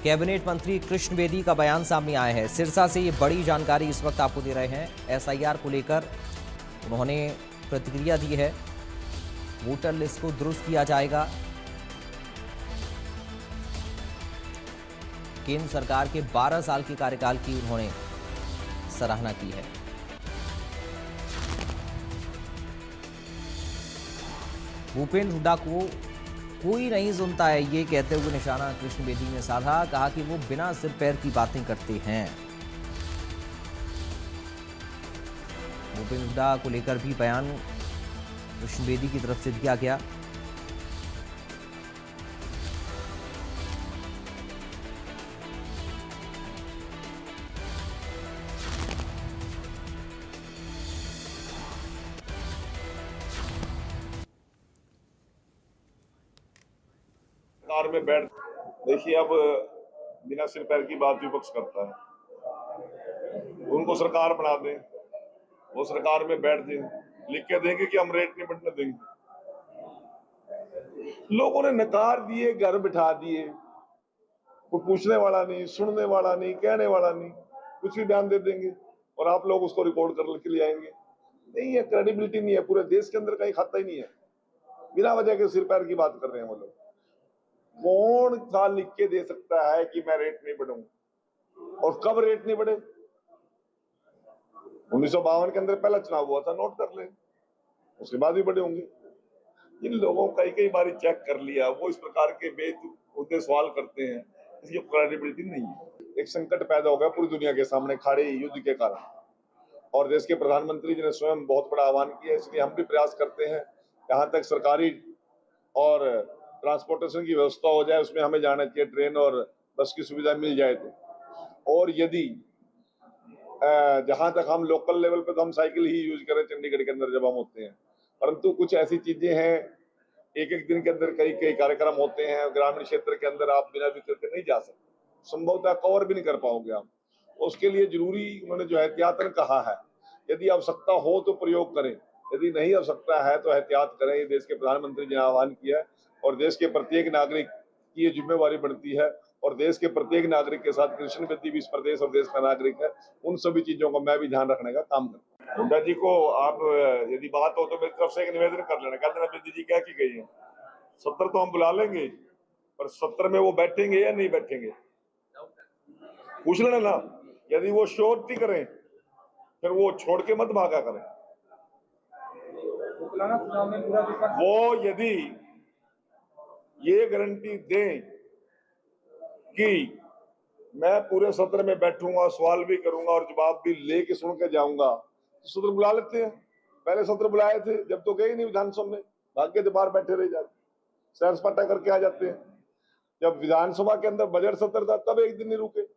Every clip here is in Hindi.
कैबिनेट मंत्री कृष्ण बेदी का बयान सामने आया है। सिरसा से ये बड़ी जानकारी इस वक्त आपको दे रहे हैं। एसआईआर को लेकर उन्होंने प्रतिक्रिया दी है। वोटर लिस्ट को दुरुस्त किया जाएगा। केंद्र सरकार के 12 साल के कार्यकाल की उन्होंने सराहना की है। भूपेंद्र हुड्डा को कोई नहीं सुनता है, ये कहते हुए निशाना कृष्ण बेदी ने साधा। कहा कि वो बिना सिर पैर की बातें करते हैं। भूपेंद्र हुड्डा को लेकर भी बयान कृष्ण बेदी की तरफ से दिया गया। कार में बैठ देखिए, अब बिना सिर पैर की बात विपक्ष करता है। उनको सरकार बना दें, वो सरकार में बैठ दें, लिख के देंगे कि हम रेट नहीं बढ़ने देंगे। लोगों ने नकार दिए, घर बिठा दिए, कोई पूछने वाला नहीं, सुनने वाला नहीं, कहने वाला नहीं, कुछ भी बयान दे देंगे और आप लोग उसको रिकॉर्ड कर के ले आएंगे। नहीं है, क्रेडिबिलिटी नहीं है, पूरे देश के अंदर कहीं खाता ही नहीं है। बिना वजह के सिर पैर की बात कर रहे हैं वो लोग। कौन सा लिख के दे सकता है कि मैं रेट नहीं बढ़ाऊंगा? और कब रेट नहीं बढ़े? 1952 के अंदर पहला चुनाव हुआ था, नोट कर ले, उसके बाद भी बढ़े होंगे। इन लोगों का कई बार चेक कर लिया, वो इस प्रकार के बेतुके सवाल करते हैं, इसकी क्रेडिबिलिटी नहीं है। एक संकट पैदा हो गया पूरी दुनिया के सामने खाड़ी युद्ध के कारण, और देश के प्रधानमंत्री जी ने स्वयं बहुत बड़ा आह्वान किया। इसलिए हम भी प्रयास करते हैं, जहां तक सरकारी और ट्रांसपोर्टेशन की व्यवस्था हो जाए, उसमें हमें जाना चाहिए, ट्रेन और बस की सुविधा मिल जाए तो। और यदि जहां तक हम लोकल लेवल पे तो हम साइकिल ही यूज करें चंडीगढ़ के अंदर जब हम होते हैं, परंतु कुछ ऐसी चीजें हैं, एक एक दिन के अंदर कई कई कार्यक्रम होते हैं, ग्रामीण क्षेत्र के अंदर आप बिना विकल्प के नहीं जा सकते, संभवतः कवर भी नहीं कर पाओगे आप। उसके लिए जरूरी उन्होंने जो एहतियातन कहा है, यदि आवश्यकता हो तो प्रयोग करें, यदि नहीं आवश्यकता है तो एहतियात करें। ये देश के प्रधानमंत्री जी ने आह्वान किया है और देश के प्रत्येक नागरिक की ये जिम्मेवारी बनती है। और देश के प्रत्येक नागरिक के साथ कृष्ण बेदी भी इस प्रदेश और देश का नागरिक है। उन सभी चीजों को मैं भी ध्यान रखने का काम करूँ। हुड्डा जी को आप यदि बात हो तो मेरी तरफ से एक निवेदन कर लेना, कह देना बेदी जी क्या की गई है। 70 तो हम बुला लेंगे, पर 70 में वो बैठेंगे या नहीं बैठेंगे पूछ लेना ना। यदि वो श्योरिटी करें फिर वो छोड़ के मत भागा करें। वो यदि ये गारंटी दें कि मैं पूरे सत्र में बैठूंगा, सवाल भी करूंगा और जवाब भी लेके सुन के जाऊंगा, तो सत्र बुला लेते हैं। पहले सत्र बुलाए थे जब तो गए नहीं विधानसभा में, भाग्य से बाहर बैठे रह जाते, सैर सपाटा करके आ जाते हैं। जब विधानसभा के अंदर बजट सत्र था तब एक दिन नहीं रुके,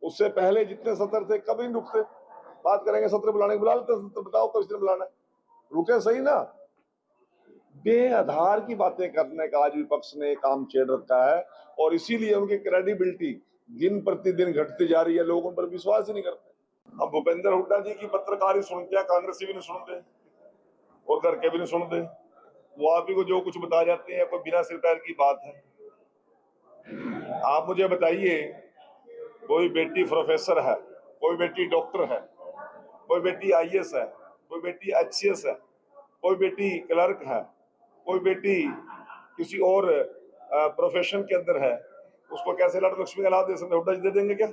उससे पहले जितने सत्र थे कभी नहीं रुकते। बात करेंगे सत्र बुलाने, बुला लेते सत्र, बताओ किस दिन बुलाना, रुके सही ना। बेआधार की बातें करने का आज विपक्ष ने काम छेड़ रखा है और इसीलिए उनकी क्रेडिबिलिटी दिन प्रतिदिन घटती जा रही है, लोग उन पर विश्वास ही नहीं करते। अब भूपेंद्र हुड्डा जी की पत्रकारी सुनते हैं, कांग्रेसी भी नहीं सुनते और करके भी नहीं सुनते, वो आप ही को जो कुछ बता जाते हैं कोई बिना सिर पैर की बात है। आप मुझे बताइए, कोई बेटी प्रोफेसर है, कोई बेटी डॉक्टर है, कोई बेटी आईएएस है, कोई बेटी एचसीएस है, कोई बेटी क्लर्क है, कोई बेटी किसी और प्रोफेशन के अंदर है, उसको कैसे लाडो लक्ष्मी का लाभ दे सकते? हुड्डा जी दे देंगे क्या?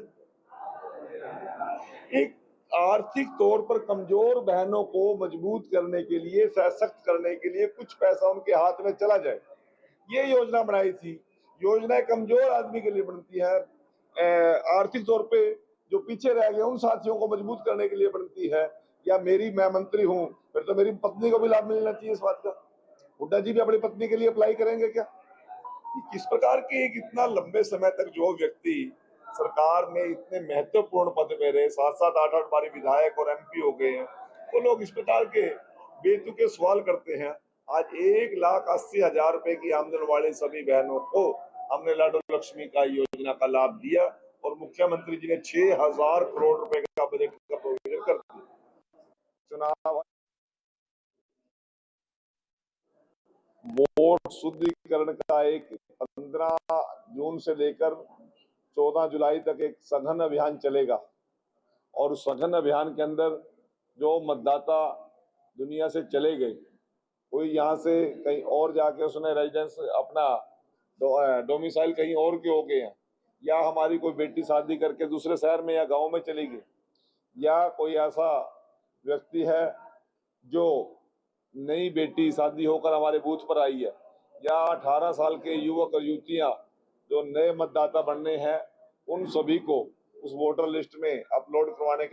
एक आर्थिक तौर पर कमजोर बहनों को मजबूत करने के लिए, सशक्त करने के लिए कुछ पैसा उनके हाथ में चला जाए, ये योजना बनाई थी। योजना कमजोर आदमी के लिए बनती है, आर्थिक तौर पे जो पीछे रह गए उन साथियों को मजबूत करने के लिए बनती है। या मैं मंत्री हूं, फिर तो मेरी पत्नी को भी लाभ मिलना चाहिए इस बात का। हुड्डा जी भी अपनी पत्नी के लिए अप्लाई करेंगे क्या? किस प्रकार के एक इतना लंबे समय तक जो व्यक्ति सरकार में इतने महत्वपूर्ण पद पे रहे, 7-7 8-8 बारी विधायक और एमपी हो गए हैं, वो लोग इस प्रकार के बेतुके सवाल करते हैं। आज 1,80,000 रुपए की आमदन वाले सभी बहनों को हमने लाडो लक्ष्मी का योजना का लाभ दिया और मुख्यमंत्री जी ने 6,000 करोड़ रुपए का बजट का प्रोविजन कर दिया। चुनाव वोट शुद्धिकरण का एक 15 जून से लेकर 14 जुलाई तक एक सघन अभियान चलेगा और उस सघन अभियान के अंदर जो मतदाता दुनिया से चले गए, कोई यहाँ से कहीं और जाके उसने रेजिडेंस अपना डोमिसाइल कहीं और के हो गए हैं, या हमारी कोई बेटी शादी करके दूसरे शहर में या गांव में चली गई, या कोई ऐसा व्यक्ति है जो नई बेटी शादी होकर हमारे बूथ पर आई है, या 18 साल के युवक और युवतियां जो नए मतदाता बनने हैं, उन सभी को उस वोटर लिस्ट में अपलोड करवाने का